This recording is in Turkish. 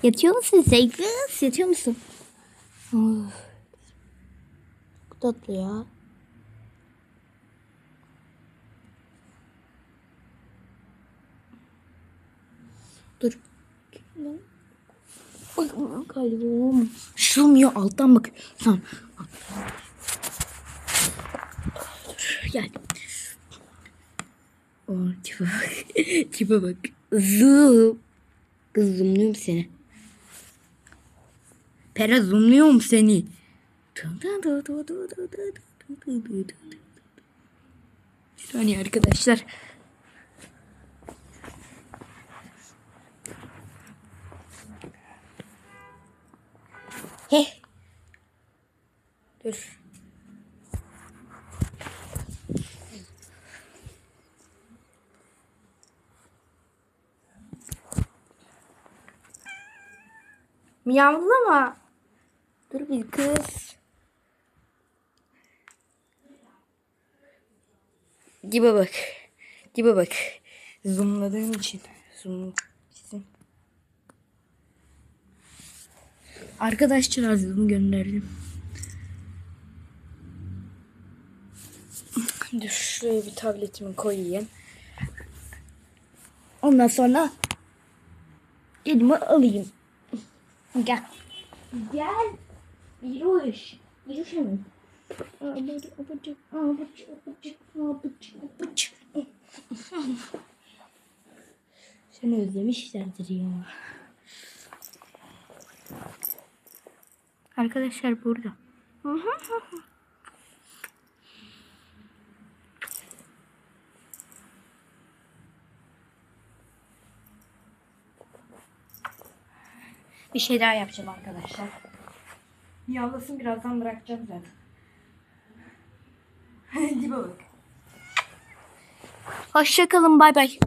Yatıyor musun sen kız? Yatıyor musun? Of. Çok tatlı ya. Dur. Bak kalbim. Sığmıyor alttan bak. Tamam. Dur gel. Oh, tipe bak. Tipe bak. Zoom. Kız zoomluyorum seni. Pera zoomluyorum seni. Bir saniye arkadaşlar. He. Dur. Miyavlama. Dur bir kız. Gibi bak. Gibi bak. Zoomladığım için. Zoom. Arkadaşlar zoom gönderdim. Dur şuraya bir tabletimi koyayım. Ondan sonra elime alayım. Gel. Gel. Yürüyüş. Yürüyüş mi? Seni özlemişlerdir ya. Arkadaşlar burada. Bir şey daha yapacağım arkadaşlar. Yavlasın birazdan bırakacağım zaten. Hadi bak. Hoşça kalın, bay bay.